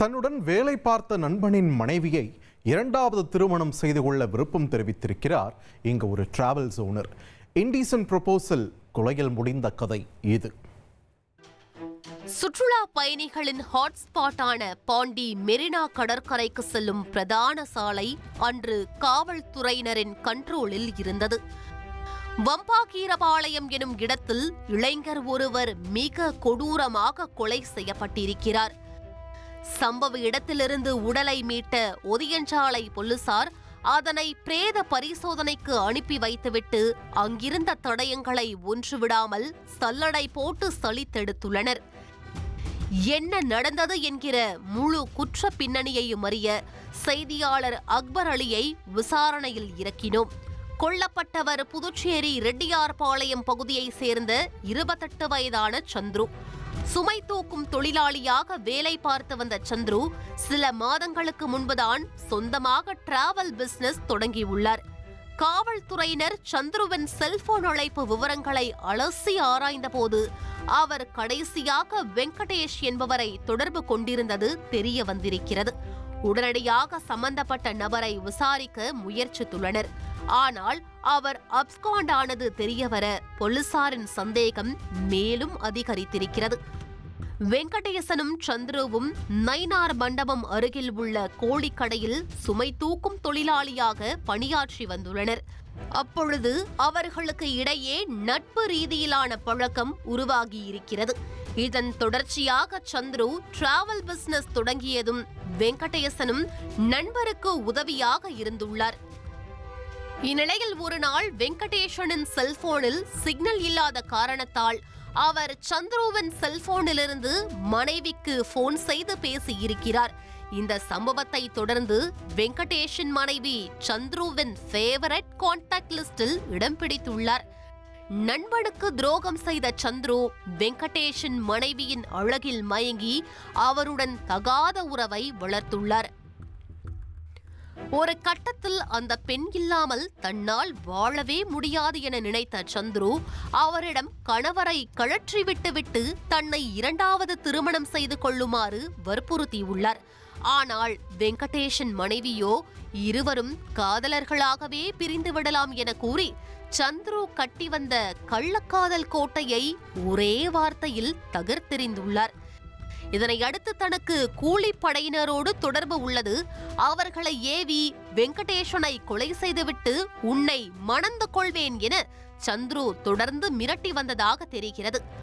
தன்னுடன் வேலை பார்த்த நண்பனின் மனைவியை இரண்டாவது திருமணம் செய்து கொள்ள விருப்பம் தெரிவித்திருக்கிறார் இங்கு ஒரு டிராவல்ஸ் ஓனர். இண்டீசன்ட் ப்ரொபோசல் கொலையில் முடிந்த கதை இது. சுற்றுலா பயணிகளின் ஹாட்ஸ்பாட்டான பாண்டி மெரினா கடற்கரைக்கு செல்லும் பிரதான சாலை அன்று காவல்துறையினரின் கண்ட்ரோலில் இருந்தது. வம்பாகீரபாளையம் எனும் இடத்தில் இளைஞர் ஒருவர் மிக கொடூரமாக கொலை செய்யப்பட்டிருக்கிறார். சம்பவ இடத்திலிருந்து உடலை மீட்ட ஒதியஞ்சாலை போலீசார் அதனை பிரேத பரிசோதனைக்கு அனுப்பி வைத்துவிட்டு அங்கிருந்த தடயங்களை ஒன்றுவிடாமல் சல்லடை போட்டு சலித்தெடுத்துள்ளனர். என்ன நடந்தது என்கிற முழு குற்ற பின்னணியையும் அறிய செய்தியாளர் அக்பர் அலியை விசாரணையில் இறக்கினோம். கொல்லப்பட்டவர் புதுச்சேரி ரெட்டியார்பாளையம் பகுதியைச் சேர்ந்த 28 வயதான சந்துரு. சுமை தூக்கும் தொழிலாளியாக வேலை பார்த்து வந்த சந்துரு சில மாதங்களுக்கு முன்புதான் சொந்தமாக டிராவல் பிசினஸ் தொடங்கியுள்ளார். காவல்துறையினர் சந்துருவின் செல்போன் அழைப்பு விவரங்களை அலசி ஆராய்ந்த போது அவர் கடைசியாக வெங்கடேஷ் என்பவரை தொடர்பு கொண்டிருந்தது தெரிய வந்திருக்கிறது. உடனடியாக சம்பந்தப்பட்ட நபரை விசாரிக்க முயற்சித்துள்ளனர். ஆனால் அவர் அப்ஸ்காண்ட் ஆனது தெரியவர போலீசாரின் சந்தேகம் மேலும் அதிகரித்திருக்கிறது. வெங்கடேசனும் சந்துருவும் நைனார் மண்டபம் அருகில் உள்ள கோழிக்கடையில் சுமை தூக்கும் தொழிலாளியாக பணியாற்றி வந்துள்ளனர். அப்பொழுது அவர்களுக்கு இடையே நட்பு ரீதியிலான பழக்கம் உருவாகியிருக்கிறது. இதன் தொடர்ச்சியாக சந்துரு டிராவல் பிசினஸ் தொடங்கியதும் வெங்கடேசனும் நண்பருக்கு உதவியாக இருந்துள்ளார். இந்நிலையில் ஒரு நாள் வெங்கடேசனின் செல்போனில் சிக்னல் இல்லாத காரணத்தால் அவர் சந்துருவின் செல்போனிலிருந்து மனைவிக்கு போன் செய்து பேசியிருக்கிறார். இந்த சம்பவத்தை தொடர்ந்து வெங்கடேஷின் மனைவி சந்துருவின் ஃபேவரட் கான்டாக்ட் லிஸ்டில் இடம் பிடித்துள்ளார். நண்பனுக்கு துரோகம் செய்த சந்துரு வெங்கடேஷின் மனைவியின் அழகில் மயங்கி அவருடன் தகாத உறவை வளர்த்துள்ளார். ஒரு கட்டத்தில் அந்த பெண் இல்லாமல் தன்னால் வாழவே முடியாது என நினைத்த சந்துரு அவரிடம் கணவரை கழற்றிவிட்டுவிட்டு தன்னை இரண்டாவது திருமணம் செய்து கொள்ளுமாறு வற்புறுத்தியுள்ளார். ஆனால் வெங்கடேஷின் மனைவியோ இருவரும் காதலர்களாகவே பிரிந்து விடலாம் என கூறி சந்துரு கட்டி வந்த கள்ளக்காதல் கோட்டையை ஒரே வார்த்தையில் தகர்த்தெறிந்துள்ளார். இதனை அடுத்து தனக்கு கூலிப்படையினரோடு தொடர்பு உள்ளது, அவர்களை ஏவி வெங்கடேஷனை கொலை செய்துவிட்டு உன்னை மணந்து கொள்வேன் என சந்துரு தொடர்ந்து மிரட்டி வந்ததாக தெரிகிறது.